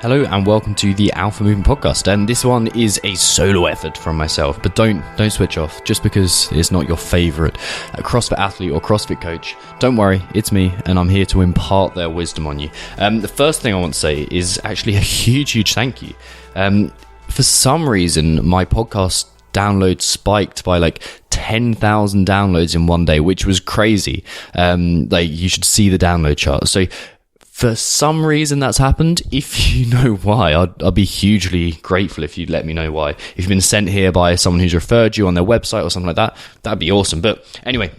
Hello and welcome to the Alpha Movement Podcast, and this one is a solo effort from myself, but don't switch off just because it's not your favourite CrossFit athlete or CrossFit coach. Don't worry, it's me and I'm here to impart their wisdom on you. The first thing I want to say is actually a huge thank you. For some reason my podcast downloads spiked by like 10,000 downloads in one day, which was crazy. You should see the download chart. So for some reason that's happened. If you know why, I'd be hugely grateful if you'd let me know why. If you've been sent here by someone who's referred you on their website or something like that, that'd be awesome. But anyway,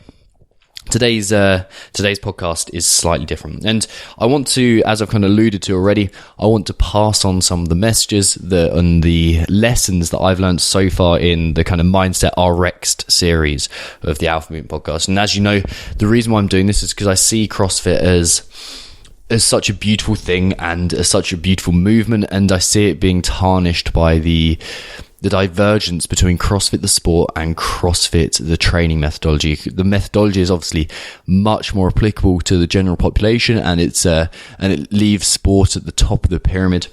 today's podcast is slightly different, and I want to, as I've kind of alluded to already, I want to pass on some of the messages and the lessons that I've learned so far in the kind of Mindset Rx'd series of the Alpha Movement Podcast. And as you know, the reason why I'm doing this is because I see CrossFit as such a beautiful thing and as such a beautiful movement, and I see it being tarnished by the divergence between CrossFit the sport and CrossFit the training methodology. The methodology is obviously much more applicable to the general population, and it leaves sport at the top of the pyramid.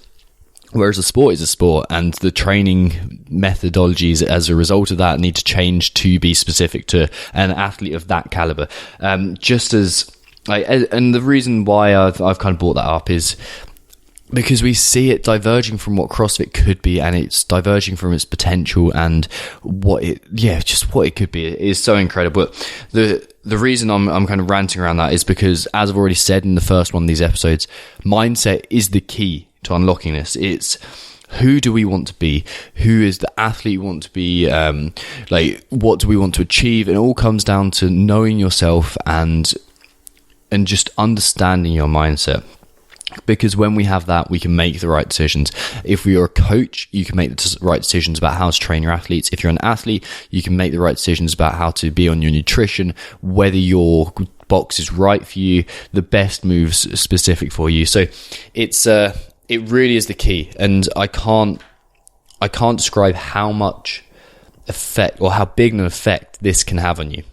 Whereas a sport is a sport, and the training methodologies as a result of that need to change to be specific to an athlete of that caliber. And the reason why I've kind of brought that up is because we see it diverging from what CrossFit could be, and it's diverging from its potential and what it could be. It is so incredible. But the reason I'm kind of ranting around that is because, as I've already said in the first one of these episodes, mindset is the key to unlocking this. It's who do we want to be? Who is the athlete we want to be? What do we want to achieve? And it all comes down to knowing yourself and just understanding your mindset. Because when we have that, we can make the right decisions. If you're a coach, you can make the right decisions about how to train your athletes. If you're an athlete, you can make the right decisions about how to be on your nutrition, whether your box is right for you, the best moves specific for you. So it really is the key. And I can't describe how much effect or how big an effect this can have on you.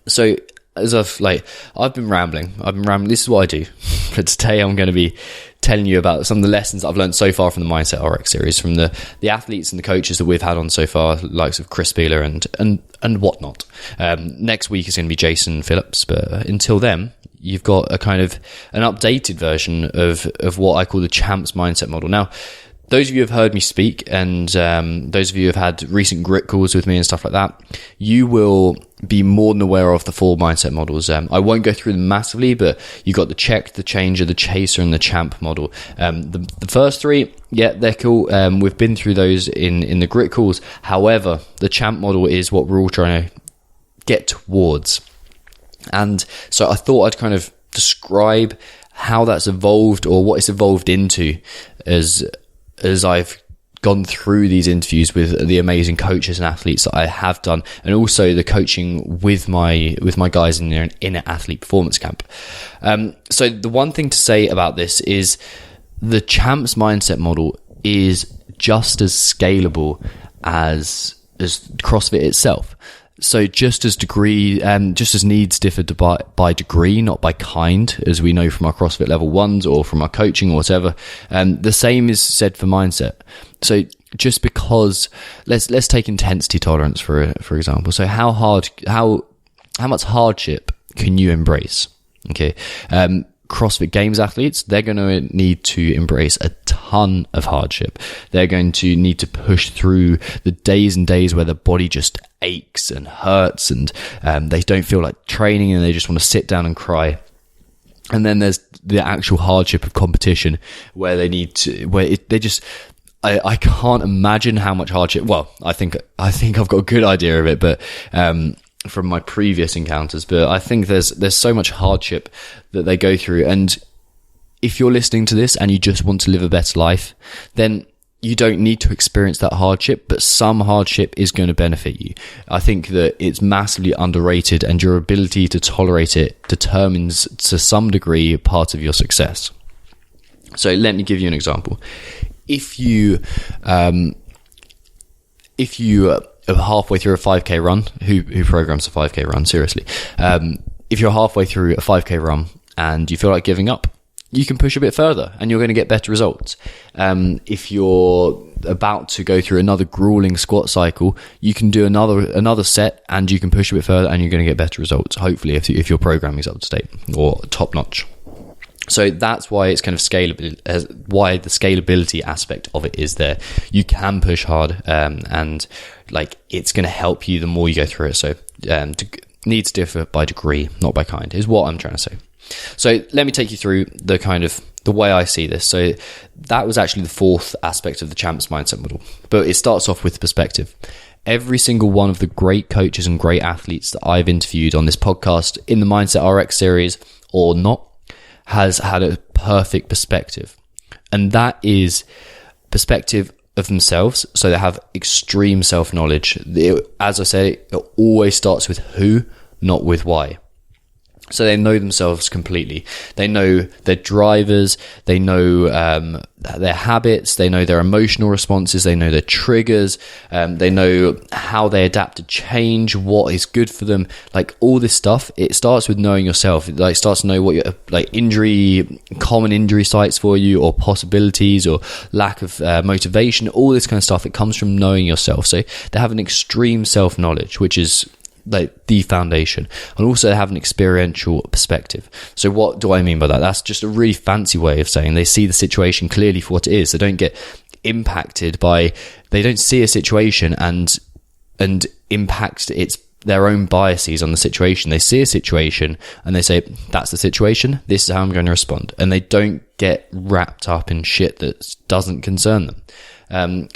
So as I've been rambling. This is what I do. But today I'm going to be telling you about some of the lessons that I've learned so far from the Mindset Rx series, from the athletes and the coaches that we've had on so far, likes of Chris Spieler and whatnot. Next week is going to be Jason Phillips, but until then, you've got a kind of an updated version of what I call the Champs Mindset Model. Now, those of you who have heard me speak, and those of you who have had recent grit calls with me and stuff like that, you will be more than aware of the four mindset models. I won't go through them massively, but you got the check, the changer, the chaser, and the champ model. The first three, yeah, they're cool. We've been through those in the grit calls. However, the champ model is what we're all trying to get towards. And so I thought I'd kind of describe how that's evolved, or what it's evolved into, as I've gone through these interviews with the amazing coaches and athletes that I have done, and also the coaching with my guys in their inner athlete performance camp. So the one thing to say about this is the Champs mindset model is just as scalable as CrossFit itself. So just as needs differ by degree, not by kind, as we know from our CrossFit level ones or from our coaching or whatever, the same is said for mindset. So just because, let's take intensity tolerance for example. So how much hardship can you embrace? Okay. CrossFit Games athletes, they're going to need to embrace a ton of hardship. They're going to need to push through the days and days where the body just aches and hurts, and they don't feel like training, and they just want to sit down and cry. And then there's the actual hardship of competition, where they need to, I can't imagine how much hardship. Well, I think I've got a good idea of it, but from my previous encounters, but I think there's so much hardship that they go through. And if you're listening to this and you just want to live a better life, then you don't need to experience that hardship, but some hardship is going to benefit you. I think that it's massively underrated, and your ability to tolerate it determines to some degree part of your success. So let me give you an example. If you halfway through a 5k run, who programs a 5k run, seriously, if you're halfway through a 5k run and you feel like giving up, you can push a bit further and you're going to get better results. If you're about to go through another grueling squat cycle, you can do another set and you can push a bit further and you're going to get better results, hopefully, if your programming is up to date or top notch. So that's why it's kind of scalable, why the scalability aspect of it is there. You can push hard, and like it's going to help you the more you go through it. So needs differ by degree, not by kind, is what I'm trying to say. So let me take you through the way I see this. So that was actually the fourth aspect of the Champs Mindset model, but it starts off with perspective. Every single one of the great coaches and great athletes that I've interviewed on this podcast, in the Mindset Rx series or not, has had a perfect perspective. And that is perspective of themselves. So they have extreme self-knowledge. As I say, it always starts with who, not with why. So they know themselves completely. They know their drivers, they know their habits, they know their emotional responses, they know their triggers, they know how they adapt to change, what is good for them. Like all this stuff, it starts with knowing yourself. It like starts to know what your common injury sites for you, or possibilities, or lack of motivation, all this kind of stuff. It comes from knowing yourself. So they have an extreme self-knowledge, which is like the foundation, and also have an experiential perspective. So what do I mean by that? That's just a really fancy way of saying they see the situation clearly for what it is. They don't get impacted they don't see a situation and impact their own biases on the situation. They see a situation and they say, that's the situation, this is how I'm going to respond. And they don't get wrapped up in shit that doesn't concern them.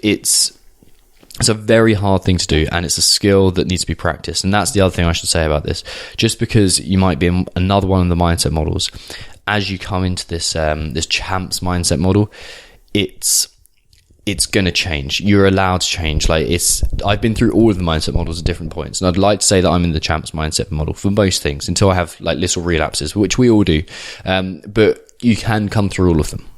It's a very hard thing to do, and it's a skill that needs to be practiced. And that's the other thing I should say about this. Just because you might be in another one of the mindset models, as you come into this this Champs mindset model, it's going to change. You're allowed to change. I've been through all of the mindset models at different points, and I'd like to say that I'm in the Champs mindset model for most things until I have like little relapses, which we all do. But you can come through all of them.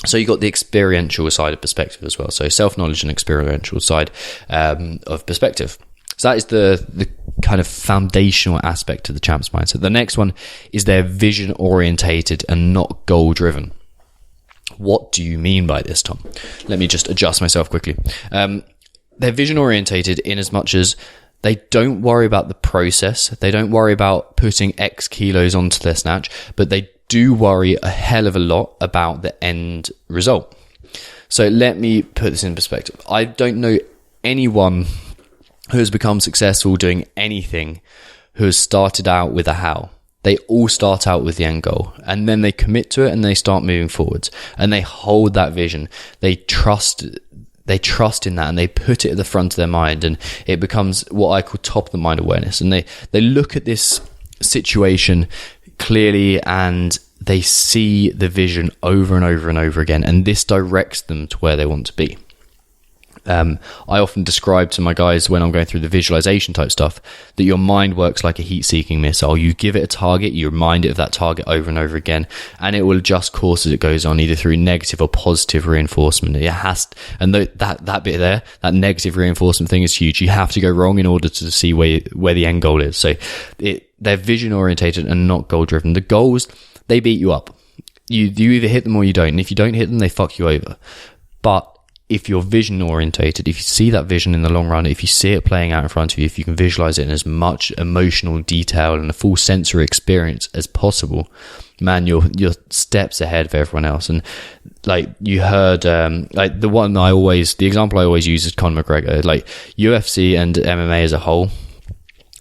So you got the experiential side of perspective as well. So self-knowledge and experiential side of perspective. So that is the kind of foundational aspect of the Champs mindset. The next one is they're vision orientated and not goal driven. What do you mean by this, Tom? Let me just adjust myself quickly. They're vision orientated in as much as they don't worry about the process. They don't worry about putting X kilos onto their snatch, but they do worry a hell of a lot about the end result. So let me put this in perspective. I don't know anyone who has become successful doing anything who has started out with a how. They all start out with the end goal, and then they commit to it and they start moving forwards, and they hold that vision. They trust in that, and they put it at the front of their mind, and it becomes what I call top of the mind awareness. And they look at this situation clearly, and they see the vision over and over and over again, and this directs them to where they want to be. I often describe to my guys when I'm going through the visualization type stuff that your mind works like a heat-seeking missile. You give it a target, you remind it of that target over and over again, and it will adjust course as it goes on, either through negative or positive reinforcement. It has, and that bit there, that negative reinforcement thing is huge. You have to go wrong in order to see where the end goal is. So they're vision orientated and not goal driven. The goals, they beat you up. You either hit them or you don't. And if you don't hit them, they fuck you over. But if you're vision orientated, if you see that vision in the long run, if you see it playing out in front of you, if you can visualize it in as much emotional detail and a full sensory experience as possible, man, you're steps ahead of everyone else. And like you heard, like the example I always use is Conor McGregor. Like UFC and MMA as a whole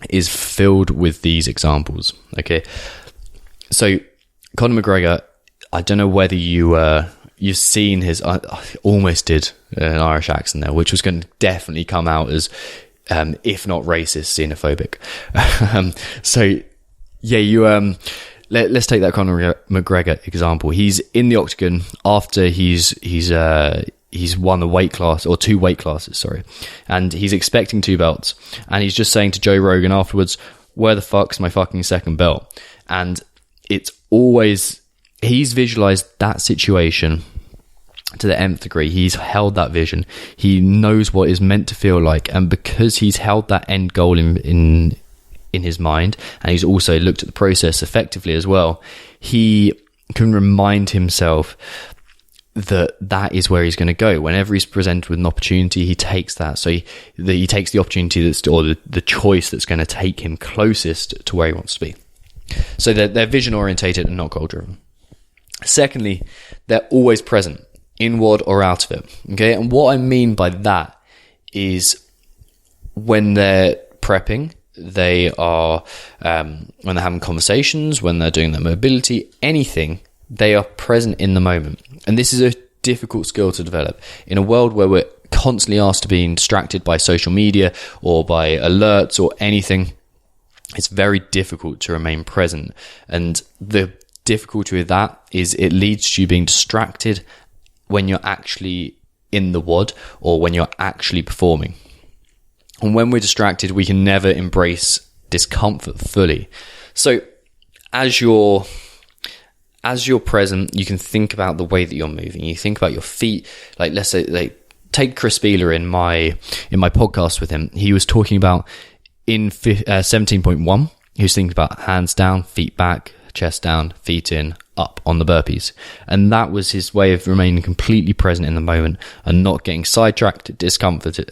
is filled with these examples. Okay, so Conor McGregor, I don't know whether you've seen his, I almost did an Irish accent there, which was going to definitely come out as, if not racist, xenophobic. So yeah, let's take that Conor McGregor example. He's in the octagon after he's won the weight class, or 2 weight classes, sorry. And he's expecting 2 belts. And he's just saying to Joe Rogan afterwards, where the fuck's my fucking second belt? And it's always, he's visualized that situation to the nth degree. He's held that vision. He knows what it's meant to feel like, and because he's held that end goal in his mind, and he's also looked at the process effectively as well, he can remind himself that is where he's going to go. Whenever he's presented with an opportunity, he takes that. So he takes the opportunity the choice that's going to take him closest to where he wants to be. So they're vision orientated and not goal driven. Secondly, they're always present, inward or out of it. Okay, and what I mean by that is when they're prepping, they are when they're having conversations, when they're doing their mobility, anything. They are present in the moment. And this is a difficult skill to develop. In a world where we're constantly asked to be distracted by social media or by alerts or anything, it's very difficult to remain present. And the difficulty with that is it leads to you being distracted when you're actually in the WOD or when you're actually performing. And when we're distracted, we can never embrace discomfort fully. So as you're present, you can think about the way that you're moving. You think about your feet. Like, let's say, take Chris Beeler in my podcast with him. He was talking about in 17.1, he was thinking about hands down, feet back, chest down, feet in, up on the burpees. And that was his way of remaining completely present in the moment and not getting sidetracked, distracted,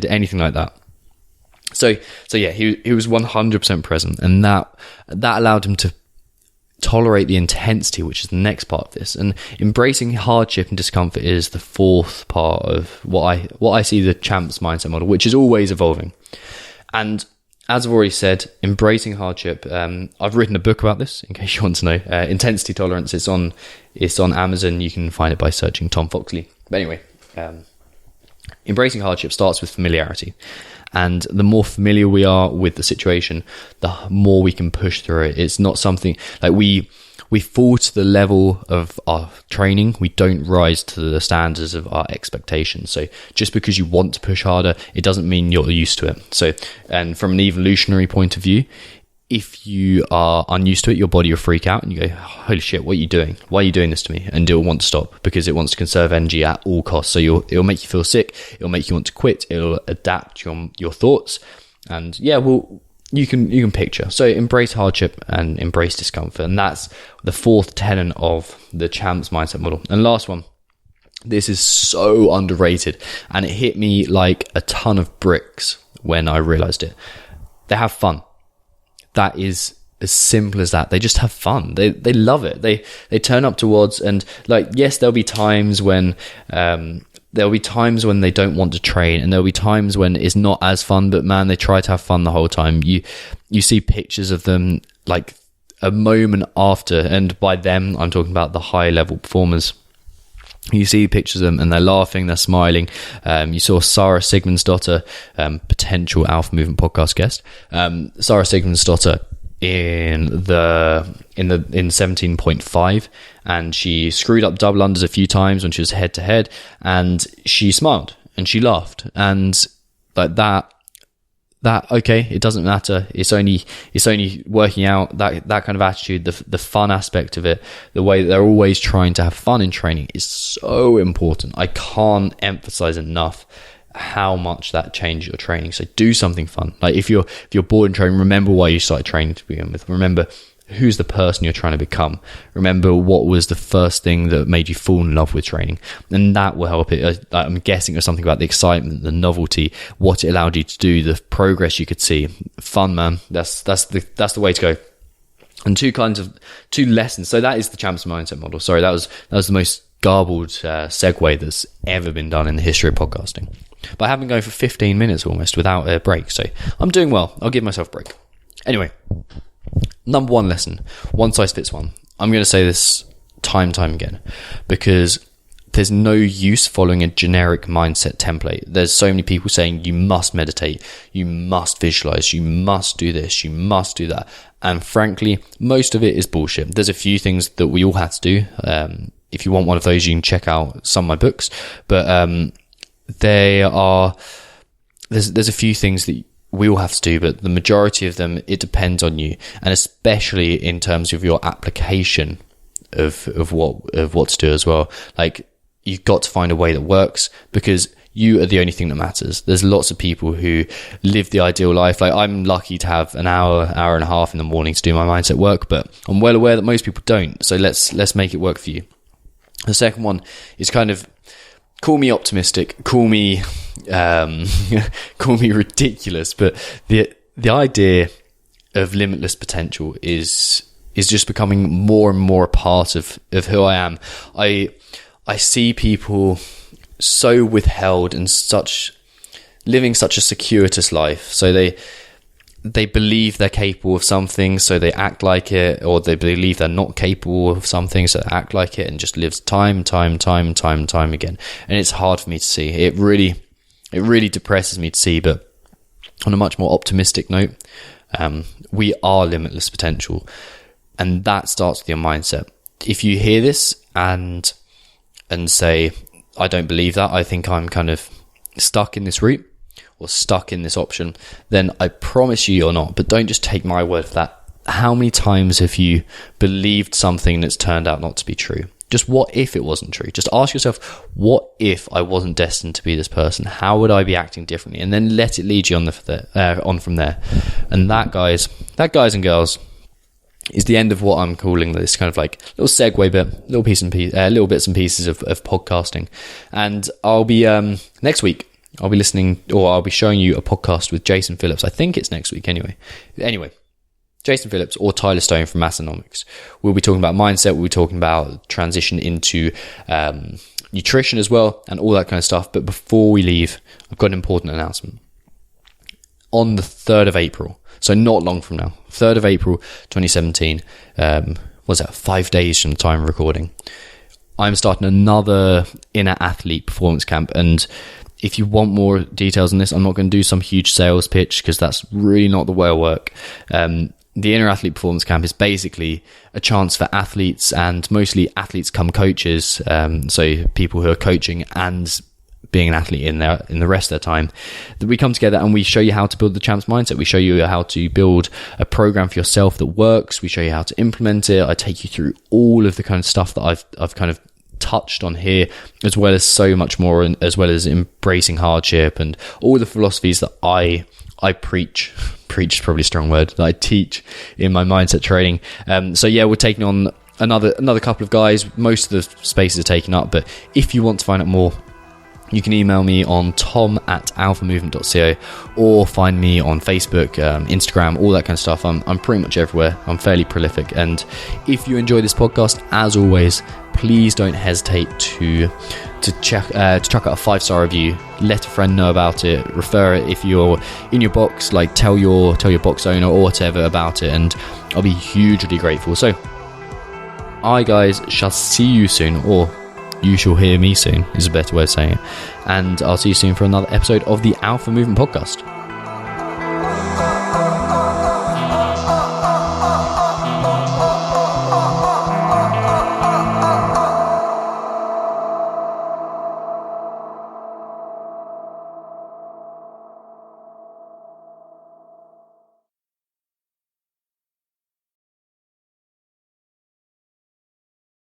anything like that. So yeah, he was 100% present, and that allowed him to tolerate the intensity, which is the next part of this. And embracing hardship and discomfort is the fourth part of what I see the champs mindset model, which is always evolving. And as I've already said, embracing hardship. I've written a book about this, in case you want to know. Intensity tolerance. It's on Amazon. You can find it by searching Tom Foxley. But anyway, embracing hardship starts with familiarity. And the more familiar we are with the situation, the more we can push through it. It's not something like we fall to the level of our training. We don't rise to the standards of our expectations. So just because you want to push harder, it doesn't mean you're used to it. So, and from an evolutionary point of view, if you are unused to it, your body will freak out and you go, holy shit, what are you doing? Why are you doing this to me? And it'll want to stop because it wants to conserve energy at all costs. So it'll make you feel sick. It'll make you want to quit. It'll adapt your thoughts. And yeah, well, you can picture. So embrace hardship and embrace discomfort. And that's the fourth tenet of the champs mindset model. And last one, this is so underrated and it hit me like a ton of bricks when I realized it. They have fun. That is as simple as that. They just have fun. They love it. They turn up to WODs and like, yes, there'll be times when they don't want to train, and there'll be times when it's not as fun, but man, they try to have fun the whole time. You see pictures of them like a moment after, and by them I'm talking about the high level performers. You see pictures of them and they're laughing, they're smiling. You saw Sarah Sigmundsdottir, potential Alpha Movement podcast guest. Sarah Sigmundsdottir in 17.5, and she screwed up double unders a few times when she was head to head, and she smiled and she laughed, and like that okay, it doesn't matter. It's only working out. That kind of attitude, the fun aspect of it, the way that they're always trying to have fun in training is so important. I can't emphasize enough how much that changes your training. So do something fun. Like if you're bored in training, remember why you started training to begin with. Remember who's the person you're trying to become. Remember what was the first thing that made you fall in love with training, and that will help it. I'm guessing it was something about the excitement, the novelty, what it allowed you to do, the progress you could see. Fun, man. That's the way to go. And two lessons. So that is the champs mindset model. Sorry, that was the most garbled segue that's ever been done in the history of podcasting. But I have been going for 15 minutes almost without a break, so I'm doing well. I'll give myself a break. Anyway, number one lesson, one size fits one. I'm going to say this time again, because there's no use following a generic mindset template. There's so many people saying you must meditate, you must visualize, you must do this, you must do that. And frankly, most of it is bullshit. There's a few things that we all have to do. If you want one of those, you can check out some of my books. But there's a few things that we all have to do, but the majority of them, it depends on you, and especially in terms of your application of what to do as well. Like, you've got to find a way that works, because you are the only thing that matters. There's lots of people who live the ideal life. Like, I'm lucky to have an hour and a half in the morning to do my mindset work, but I'm well aware that most people don't. So let's make it work for you. The second one is kind of, call me optimistic, call me call me ridiculous, but the idea of limitless potential is just becoming more and more a part of who I am. I see people so withheld and living such a circuitous life. So they believe they're capable of something, so they act like it, or they believe they're not capable of something, so they act like it, and just lives time again. And it's hard for me to see. It really depresses me to see. But on a much more optimistic note, we are limitless potential, and that starts with your mindset. If you hear this and say, I don't believe that, I think I'm kind of stuck in this route or stuck in this option, then I promise you you're not. But don't just take my word for that. How many times have you believed something that's turned out not to be true? Just what if it wasn't true? Just ask yourself, what if I wasn't destined to be this person? How would I be acting differently? And then let it lead you on from there. And that, guys and girls, is the end of what I'm calling this kind of like little segue bit, little bits and pieces of podcasting. And I'll be next week, I'll be listening, or I'll be showing you a podcast with Jason Phillips. I think it's next week anyway. Jason Phillips or Tyler Stone from Massonomics. We'll be talking about mindset. We'll be talking about transition into nutrition as well, and all that kind of stuff. But before we leave, I've got an important announcement. On the 3rd of April, so not long from now, 3rd of April 2017, what's that, 5 days from the time of recording, I'm starting another inner athlete performance camp. And if you want more details on this, I'm not going to do some huge sales pitch, because that's really not the way I work. The Inner Athlete Performance Camp is basically a chance for athletes, and mostly athletes come coaches, so people who are coaching and being an athlete in the rest of their time, that we come together and we show you how to build the champ's mindset. We show you how to build a program for yourself that works. We show you how to implement it. I take you through all of the kind of stuff that I've kind of touched on here, as well as so much more, and as well as embracing hardship and all the philosophies that I preach is probably a strong word, that I teach in my mindset training. So yeah, we're taking on another couple of guys. Most of the spaces are taken up, but if you want to find out more, you can email me on tom@alphamovement.co, or find me on Facebook, Instagram, all that kind of stuff. I'm pretty much everywhere. I'm fairly prolific. And if you enjoy this podcast, as always, please don't hesitate to chuck out a 5-star review. Let a friend know about it. Refer it if you're in your box. Like, tell your box owner or whatever about it, and I'll be hugely grateful. So, I, guys, shall see you soon, or you shall hear me soon is a better way of saying it. And I'll see you soon for another episode of the Alpha Movement Podcast.